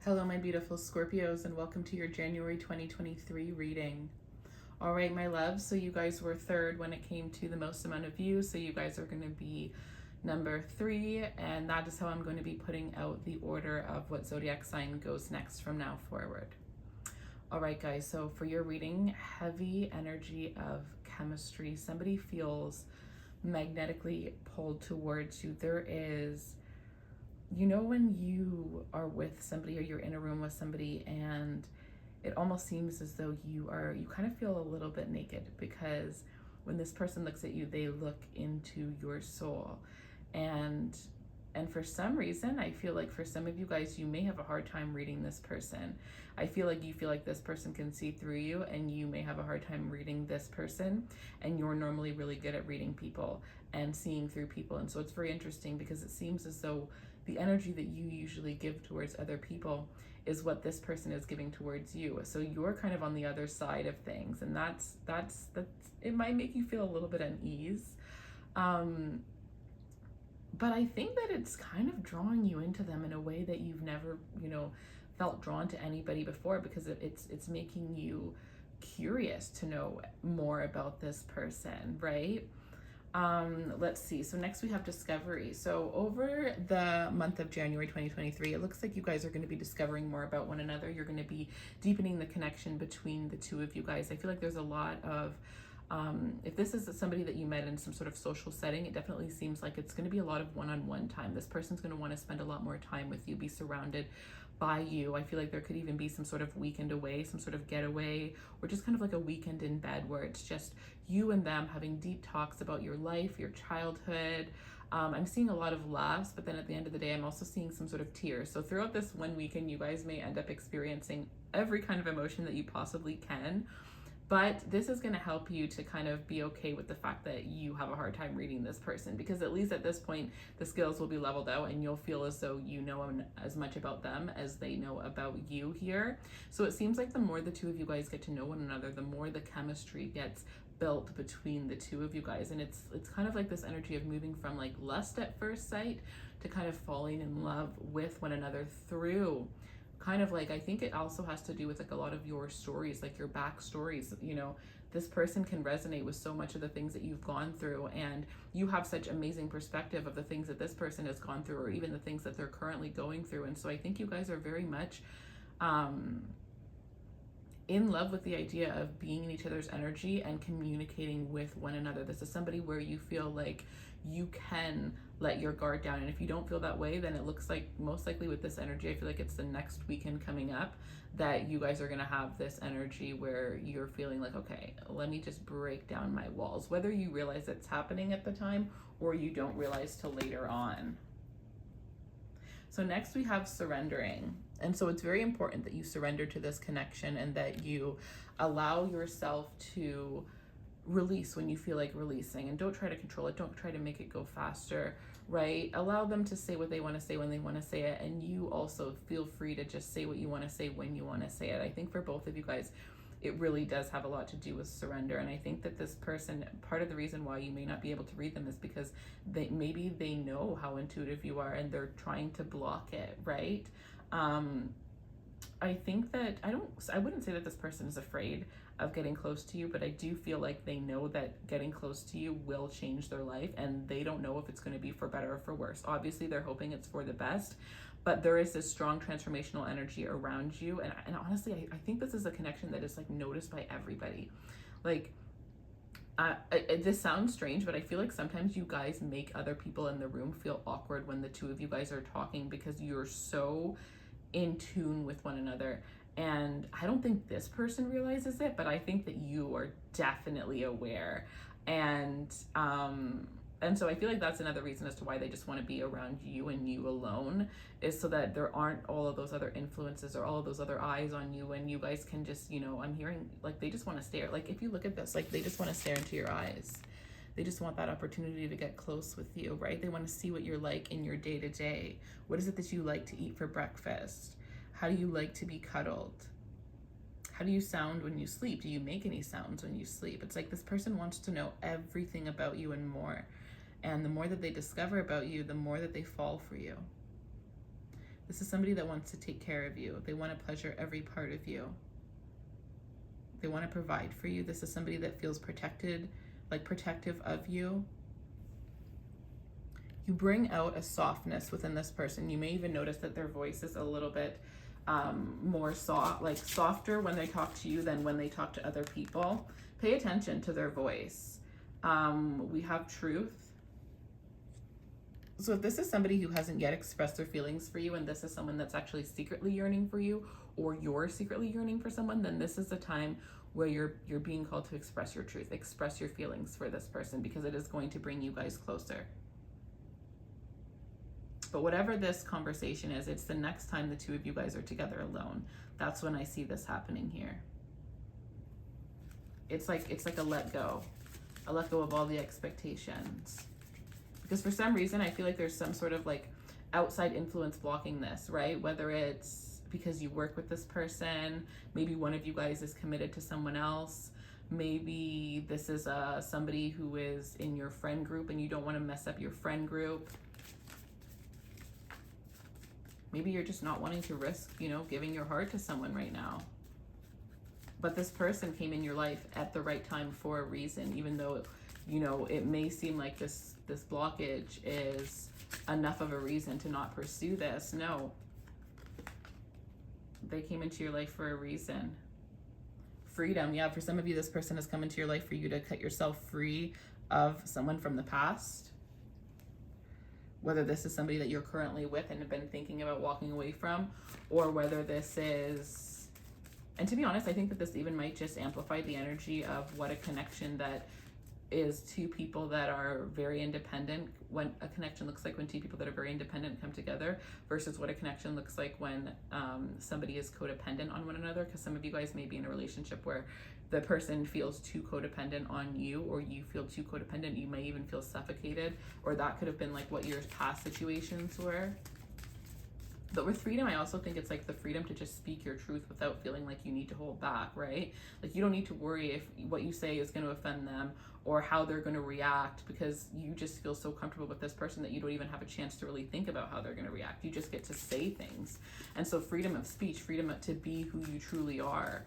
Hello, my beautiful Scorpios, and welcome to your January 2023 reading. All right, my loves, so you guys were third when it came to the most amount of views, so you guys are going to be number 3, and that is how I'm going to be putting out the order of what zodiac sign goes next from now forward. All right, guys, so for your reading, heavy energy of chemistry. Somebody feels magnetically pulled towards you. There is, when you are with somebody or you're in a room with somebody and it almost seems as though you kind of feel a little bit naked, because when this person looks at you, they look into your soul. And for some reason, I feel like for some of you guys, you may have a hard time reading this person. I feel like you feel like this person can see through you, and you may have a hard time reading this person, and you're normally really good at reading people and seeing through people. And so it's very interesting, because it seems as though the energy that you usually give towards other people is what this person is giving towards you. So you're kind of on the other side of things, and that's it might make you feel a little bit unease. But I think that it's kind of drawing you into them in a way that you've never, felt drawn to anybody before, because it's making you curious to know more about this person, right? Let's see. So next we have discovery. So over the month of January 2023, it looks like you guys are going to be discovering more about one another. You're going to be deepening the connection between the two of you guys. I feel like there's a lot of if this is somebody that you met in some sort of social setting, it definitely seems like it's going to be a lot of one-on-one time. This person's going to want to spend a lot more time with you, be surrounded by you. I feel like there could even be some sort of weekend away, some sort of getaway, or just kind of like a weekend in bed where it's just you and them having deep talks about your life, your childhood. I'm seeing a lot of laughs, but then at the end of the day, I'm also seeing some sort of tears. So throughout this one weekend, you guys may end up experiencing every kind of emotion that you possibly can. But this is going to help you to kind of be okay with the fact that you have a hard time reading this person, because at least at this point, the skills will be leveled out and you'll feel as though you know as much about them as they know about you here. So it seems like the more the two of you guys get to know one another, the more the chemistry gets built between the two of you guys. And it's kind of like this energy of moving from like lust at first sight to kind of falling in love with one another through kind of like, I think it also has to do with like a lot of your stories, like your backstories. This person can resonate with so much of the things that you've gone through, and you have such amazing perspective of the things that this person has gone through, or even the things that they're currently going through. And so I think you guys are very much in love with the idea of being in each other's energy and communicating with one another. This is somebody where you feel like you can let your guard down. And if you don't feel that way, then it looks like most likely with this energy, I feel like it's the next weekend coming up that you guys are going to have this energy where you're feeling like, okay, let me just break down my walls, whether you realize it's happening at the time or you don't realize till later on. So next we have surrendering. And so it's very important that you surrender to this connection and that you allow yourself to release when you feel like releasing, and don't try to control it. Don't try to make it go faster, right? Allow them to say what they want to say when they want to say it. And you also feel free to just say what you want to say when you want to say it. I think for both of you guys, it really does have a lot to do with surrender. And I think that this person, part of the reason why you may not be able to read them is because maybe they know how intuitive you are and they're trying to block it, right? I think that I wouldn't say that this person is afraid of getting close to you, but I do feel like they know that getting close to you will change their life, and they don't know if it's going to be for better or for worse. Obviously, they're hoping it's for the best, but there is this strong transformational energy around you. And honestly, I think this is a connection that is like noticed by everybody. Like, this sounds strange, but I feel like sometimes you guys make other people in the room feel awkward when the two of you guys are talking, because you're so in tune with one another. And I don't think this person realizes it, but I think that you are definitely aware. And so I feel like that's another reason as to why they just want to be around you and you alone, is so that there aren't all of those other influences or all of those other eyes on you, and you guys can just, I'm hearing like they just want to stare. Like if you look at this, like they just want to stare into your eyes. They just want that opportunity to get close with you, right? They want to see what you're like in your day-to-day. What is it that you like to eat for breakfast? How do you like to be cuddled? How do you sound when you sleep? Do you make any sounds when you sleep? It's like this person wants to know everything about you and more. And the more that they discover about you, the more that they fall for you. This is somebody that wants to take care of you. They want to pleasure every part of you. They want to provide for you. This is somebody that feels protected, like protective of you. You bring out a softness within this person. You may even notice that their voice is a little bit more soft, like softer when they talk to you than when they talk to other people. Pay attention to their voice. We have truth. So if this is somebody who hasn't yet expressed their feelings for you, and this is someone that's actually secretly yearning for you, or you're secretly yearning for someone, then this is a time where you're being called to express your truth, express your feelings for this person, because it is going to bring you guys closer. But whatever this conversation is, it's the next time the two of you guys are together alone. That's when I see this happening here. It's like a let go of all the expectations. Because for some reason, I feel like there's some sort of like outside influence blocking this, right? Whether it's because you work with this person, maybe one of you guys is committed to someone else. Maybe this is somebody who is in your friend group and you don't want to mess up your friend group. Maybe you're just not wanting to risk, giving your heart to someone right now. But this person came in your life at the right time for a reason, even though, it may seem like this blockage is enough of a reason to not pursue this. No. They came into your life for a reason. Freedom. Yeah, for some of you, this person has come into your life for you to cut yourself free of someone from the past. Whether this is somebody that you're currently with and have been thinking about walking away from, or whether this is, and to be honest, I think that this even might just amplify the energy of what a connection that is two people that are very independent, when a connection looks like when two people that are very independent come together, versus what a connection looks like when somebody is codependent on one another. Because some of you guys may be in a relationship where the person feels too codependent on you, or you feel too codependent. You may even feel suffocated, or that could have been like what your past situations were. But with freedom, I also think it's like the freedom to just speak your truth without feeling like you need to hold back, right? Like you don't need to worry if what you say is going to offend them or how they're going to react, because you just feel so comfortable with this person that you don't even have a chance to really think about how they're going to react. You just get to say things. And so freedom of speech, freedom to be who you truly are,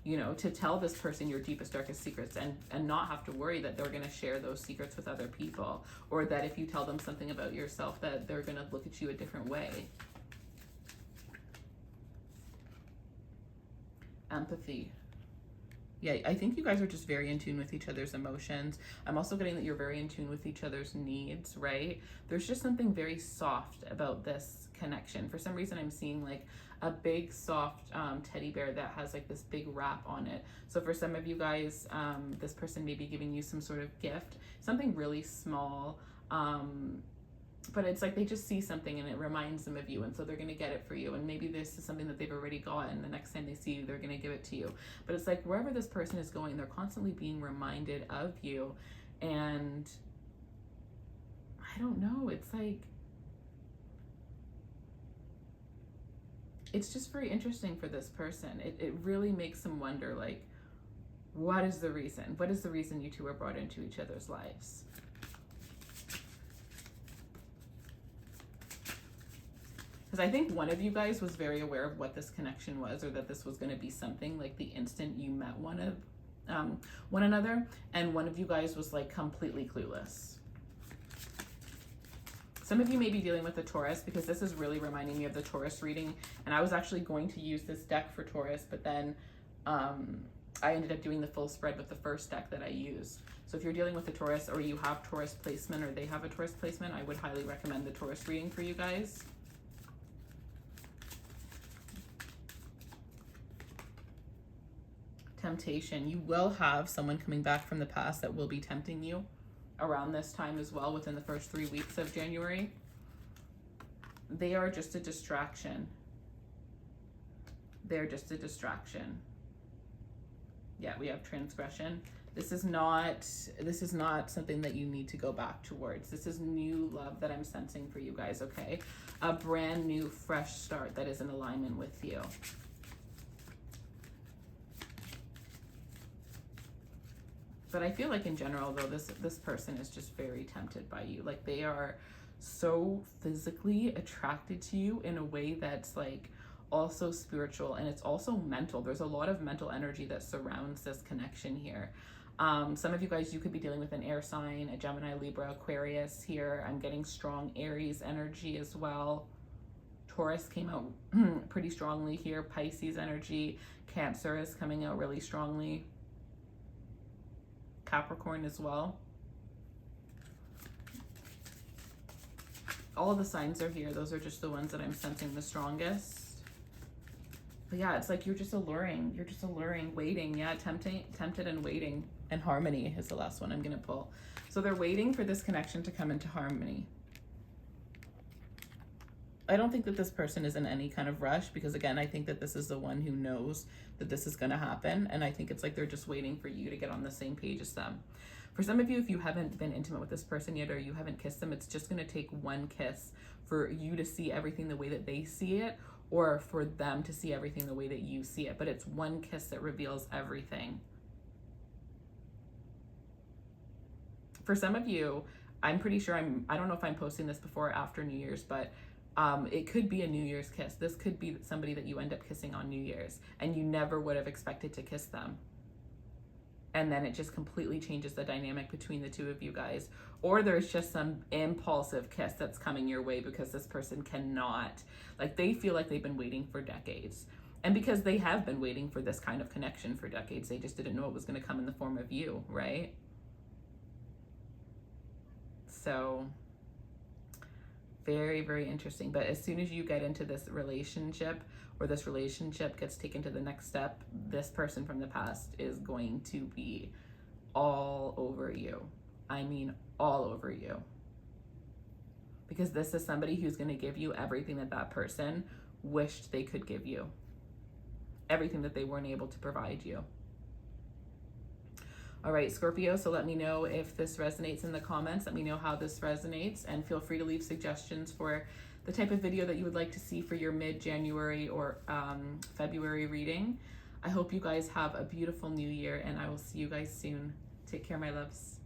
to tell this person your deepest, darkest secrets, and not have to worry that they're going to share those secrets with other people, or that if you tell them something about yourself that they're going to look at you a different way. Empathy. Yeah, I think you guys are just very in tune with each other's emotions. I'm also getting that you're very in tune with each other's needs, right? There's just something very soft about this connection. For some reason, I'm seeing like a big soft teddy bear that has like this big wrap on it. So for some of you guys, this person may be giving you some sort of gift, something really small, but it's like they just see something and it reminds them of you, and so they're going to get it for you. And maybe this is something that they've already got, and the next time they see you, they're going to give it to you. But it's like wherever this person is going, they're constantly being reminded of you. And I don't know, it's like, it's just very interesting for this person. It really makes them wonder, like, what is the reason? What is the reason you two are brought into each other's lives? Because I think one of you guys was very aware of what this connection was, or that this was going to be something like the instant you met one another, and one of you guys was like completely clueless. Some of you may be dealing with a Taurus, because this is really reminding me of the Taurus reading, and I was actually going to use this deck for Taurus, but then I ended up doing the full spread with the first deck that I used. So if you're dealing with a Taurus, or you have Taurus placement, or they have a Taurus placement, I would highly recommend the Taurus reading for you guys. Temptation. You will have someone coming back from the past that will be tempting you around this time as well, within the first 3 weeks of January. They are just a distraction. They're just a distraction. Yeah, we have transgression. This is not something that you need to go back towards. This is new love that I'm sensing for you guys, okay? A brand new, fresh start that is in alignment with you. But I feel like in general, though, this person is just very tempted by you. Like they are so physically attracted to you in a way that's like also spiritual, and it's also mental. There's a lot of mental energy that surrounds this connection here. Some of you guys, you could be dealing with an air sign, a Gemini, Libra, Aquarius here. I'm getting strong Aries energy as well. Taurus came out pretty strongly here. Pisces energy. Cancer is coming out really strongly. Capricorn as well. All of the signs are here. Those are just the ones that I'm sensing the strongest. But yeah, it's like you're just alluring. You're just alluring, waiting. Yeah, tempted and waiting. And harmony is the last one I'm going to pull. So they're waiting for this connection to come into harmony. I don't think that this person is in any kind of rush, because again, I think that this is the one who knows that this is going to happen. And I think it's like they're just waiting for you to get on the same page as them. For some of you, if you haven't been intimate with this person yet, or you haven't kissed them, it's just going to take one kiss for you to see everything the way that they see it, or for them to see everything the way that you see it. But it's one kiss that reveals everything. For some of you, I'm pretty sure I don't know if I'm posting this before or after New Year's, but it could be a New Year's kiss. This could be somebody that you end up kissing on New Year's, and you never would have expected to kiss them. And then it just completely changes the dynamic between the two of you guys. Or there's just some impulsive kiss that's coming your way because this person cannot, like, they feel like they've been waiting for decades. And because they have been waiting for this kind of connection for decades, they just didn't know it was going to come in the form of you, right? So very, very interesting. But as soon as you get into this relationship, or this relationship gets taken to the next step, this person from the past is going to be all over you. I mean, all over you. Because this is somebody who's going to give you everything that that person wished they could give you. Everything that they weren't able to provide you. All right, Scorpio, so let me know if this resonates in the comments. Let me know how this resonates, and feel free to leave suggestions for the type of video that you would like to see for your mid-January or February reading. I hope you guys have a beautiful new year, and I will see you guys soon. Take care, my loves.